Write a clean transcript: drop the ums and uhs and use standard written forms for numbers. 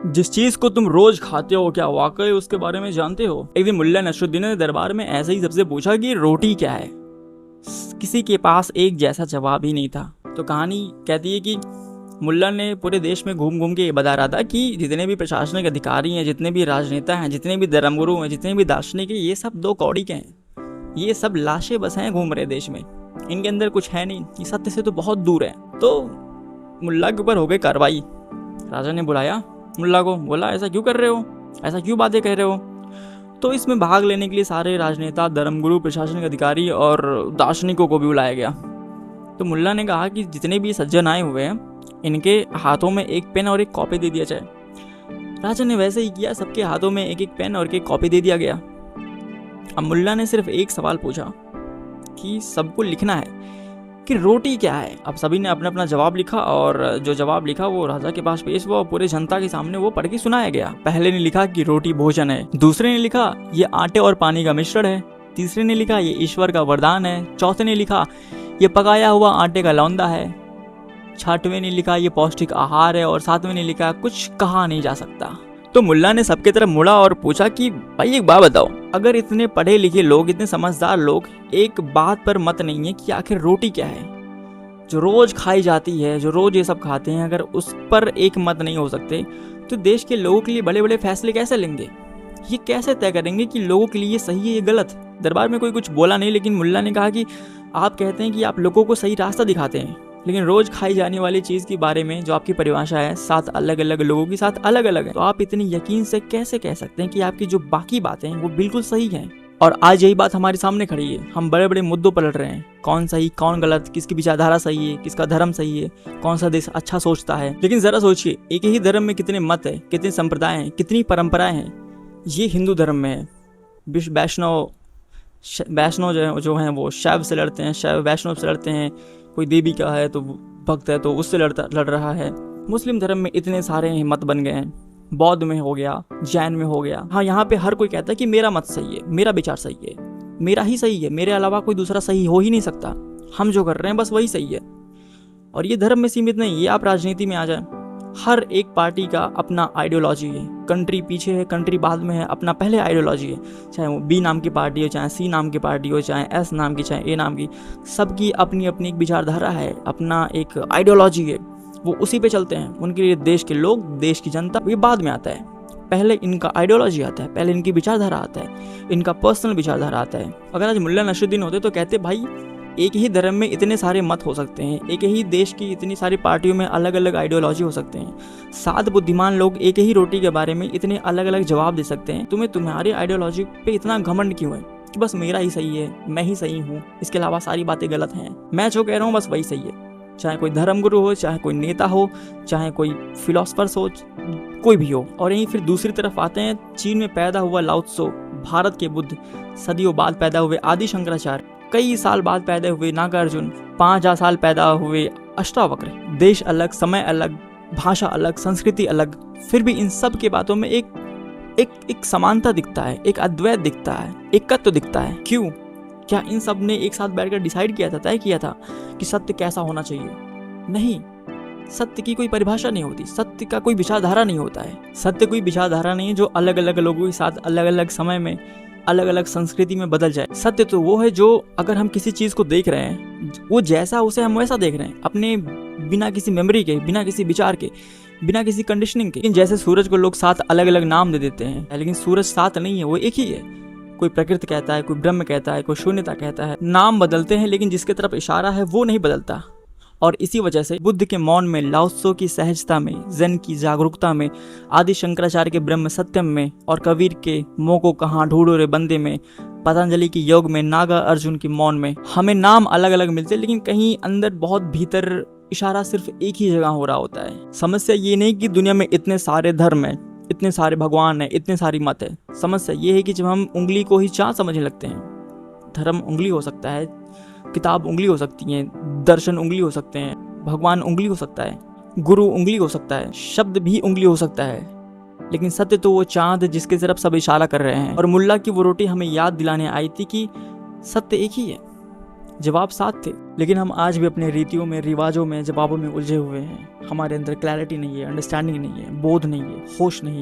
जिस चीज को तुम रोज खाते हो क्या वाकई उसके बारे में जानते हो? एक दिन मुल्ला नसरुद्दीन ने दरबार में ऐसे ही सबसे पूछा कि रोटी क्या है। किसी के पास एक जैसा जवाब ही नहीं था। तो कहानी कहती है कि मुल्ला ने पूरे देश में घूम घूम के ये बता रहा था कि जितने भी प्रशासनिक अधिकारी हैं, जितने भी राजनेता हैं, जितने भी धर्मगुरु हैं, जितने भी दार्शनिक हैं, ये सब दो कौड़ी के हैं। ये सब लाशें बस हैं घूम रहे देश में, इनके अंदर कुछ है नहीं, ये सत्य से तो बहुत दूर है। तो मुल्ला के ऊपर हो गई कार्रवाई। राजा ने बुलाया मुल्ला को, बोला ऐसा क्यों कर रहे हो, ऐसा क्यों बातें कह रहे हो। तो इसमें भाग लेने के लिए सारे राजनेता, धर्मगुरु, प्रशासनिक अधिकारी और दार्शनिकों को भी बुलाया गया। तो मुल्ला ने कहा कि जितने भी सज्जन आए हुए हैं इनके हाथों में एक पेन और एक कॉपी दे दिया जाए। राजा ने वैसे ही किया, सबके हाथों में एक एक पेन और एक कॉपी दे दिया गया। अब मुल्ला ने सिर्फ एक सवाल पूछा कि सबको लिखना है कि रोटी क्या है। अब सभी ने अपना अपना जवाब लिखा और जो जवाब लिखा वो राजा के पास पेश हुआ और पूरे जनता के सामने वो पढ़ के सुनाया गया। पहले ने लिखा कि रोटी भोजन है, दूसरे ने लिखा ये आटे और पानी का मिश्रण है, तीसरे ने लिखा ये ईश्वर का वरदान है, चौथे ने लिखा ये पकाया हुआ आटे का लौंदा है, छठवें ने लिखा ये पौष्टिक आहार है और सातवें ने लिखा कुछ कहा नहीं जा सकता। तो मुल्ला ने सबके तरफ मुड़ा और पूछा कि भाई एक बात बताओ, अगर इतने पढ़े लिखे लोग, इतने समझदार लोग एक बात पर मत नहीं है कि आखिर रोटी क्या है, जो रोज खाई जाती है, जो रोज ये सब खाते हैं, अगर उस पर एक मत नहीं हो सकते तो देश के लोगों के लिए बड़े बड़े फैसले कैसे लेंगे? ये कैसे तय करेंगे कि लोगों के लिए ये सही है, ये गलत? दरबार में कोई कुछ बोला नहीं, लेकिन मुल्ला ने कहा कि आप कहते हैं कि आप लोगों को सही रास्ता दिखाते हैं, लेकिन रोज खाई जाने वाली चीज के बारे में जो आपकी परिभाषा है 7 अलग अलग लोगों के साथ अलग अलग है, तो आप इतनी यकीन से कैसे कह सकते हैं कि आपकी जो बाकी बातें हैं वो बिल्कुल सही हैं? और आज यही बात हमारे सामने खड़ी है, हम बड़े बड़े मुद्दों पर लड़ रहे हैं, कौन सही कौन गलत, किसकी विचारधारा सही है, किसका धर्म सही है, कौन सा देश अच्छा सोचता है। लेकिन जरा सोचिए, एक ही धर्म में कितने मत है, कितने संप्रदाय हैं, कितनी परंपराएं हैं। ये हिंदू धर्म में है, वैष्णव जो हैं वो शैव से लड़ते हैं, शैव वैष्णव से लड़ते हैं, कोई देवी का है तो भक्त है तो उससे लड़ रहा है। मुस्लिम धर्म में इतने सारे मत बन गए हैं, बौद्ध में हो गया, जैन में हो गया। हाँ, यहाँ पे हर कोई कहता है कि मेरा मत सही है, मेरा विचार सही है, मेरा ही सही है, मेरे अलावा कोई दूसरा सही हो ही नहीं सकता, हम जो कर रहे हैं बस वही सही है। और ये धर्म में सीमित नहीं, ये आप राजनीति में आ जाए, हर एक पार्टी का अपना आइडियोलॉजी है। कंट्री पीछे है, कंट्री बाद में है, अपना पहले आइडियोलॉजी है, चाहे वो बी नाम की पार्टी हो, चाहे सी नाम की पार्टी हो, चाहे एस नाम की, चाहे ए नाम की, सबकी अपनी अपनी एक विचारधारा है, अपना एक आइडियोलॉजी है, वो उसी पे चलते हैं। उनके लिए देश के लोग, देश की जनता, ये बाद में आता है, पहले इनका आइडियोलॉजी आता है, पहले इनकी विचारधारा आता है, इनका पर्सनल विचारधारा आता है। अगर आज मुल्ला नसरुद्दीन होते तो कहते भाई एक ही धर्म में इतने सारे मत हो सकते हैं, एक ही देश की इतनी सारी पार्टियों में अलग अलग आइडियोलॉजी हो सकते हैं, 7 बुद्धिमान लोग एक ही रोटी के बारे में इतने अलग अलग जवाब दे सकते हैं, तुम्हें तुम्हारी आइडियोलॉजी पे इतना घमंड क्यों है कि बस मेरा ही सही है, मैं ही सही हूँ, इसके अलावा सारी बातें गलत हैं, मैं जो कह रहा हूँ बस वही सही है। चाहे कोई धर्मगुरु हो, चाहे कोई नेता हो, चाहे कोई फिलोसफर्स हो, कोई भी हो। और यहीं फिर दूसरी तरफ आते हैं, चीन में पैदा हुआ लाओ त्सो, भारत के बुद्ध, सदियों बाद पैदा हुए आदि शंकराचार्य, कई साल बाद पैदा हुए नागार्जुन, 5000 साल पैदा हुए अष्टावक्र। देश अलग, समय अलग, भाषा अलग, संस्कृति अलग, फिर भी इन सब के बातों में एक समानता दिखता है, एक अद्वैत दिखता है, एकत्व दिखता है। क्यों? क्या इन सब ने एक साथ बैठकर डिसाइड किया था, तय किया था कि सत्य कैसा होना चाहिए? नहीं, सत्य की कोई परिभाषा नहीं होती, सत्य का कोई विचारधारा नहीं होता है। सत्य कोई विचारधारा नहीं है जो अलग अलग लोगों के साथ अलग अलग समय में, अलग अलग संस्कृति में बदल जाए। सत्य तो वो है जो अगर हम किसी चीज को देख रहे हैं, वो जैसा उसे हम वैसा देख रहे हैं, अपने बिना किसी मेमोरी के, बिना किसी विचार के, बिना किसी कंडीशनिंग के। लेकिन जैसे सूरज को लोग 7 अलग अलग नाम दे देते हैं, लेकिन सूरज 7 नहीं है, वो एक ही है। कोई प्रकृति कहता है, कोई ब्रह्म कहता है, कोई शून्यता कहता है, नाम बदलते हैं लेकिन जिसके तरफ इशारा है वो नहीं बदलता। और इसी वजह से बुद्ध के मौन में, लाओ त्सो की सहजता में, ज़ेन की जागरूकता में, आदि शंकराचार्य के ब्रह्म सत्यम में, और कबीर के मोह को कहाँ ढूंढो रे बंदे में, पतंजलि की योग में, नागा अर्जुन की मौन में, हमें नाम अलग अलग मिलते लेकिन कहीं अंदर बहुत भीतर इशारा सिर्फ एक ही जगह हो रहा होता है। समस्या ये नहीं कि दुनिया में इतने सारे धर्म हैं, इतने सारे भगवान हैं, इतने सारी मत है। समस्या ये है कि जब हम उंगली को ही चाँद समझने लगते हैं, धर्म उंगली हो सकता है, किताब उंगली हो सकती है, दर्शन उंगली हो सकते हैं, भगवान उंगली हो सकता है, गुरु उंगली हो सकता है, शब्द भी उंगली हो सकता है, लेकिन सत्य तो वो चांद जिसके तरफ सब इशारा कर रहे हैं। और मुल्ला की वो रोटी हमें याद दिलाने आई थी कि सत्य एक ही है, जवाब साथ थे, लेकिन हम आज भी अपने रीतियों में, रिवाजों में, जवाबों में उलझे हुए हैं। हमारे अंदर क्लैरिटी नहीं है, अंडरस्टैंडिंग नहीं है, बोध नहीं है, होश नहीं।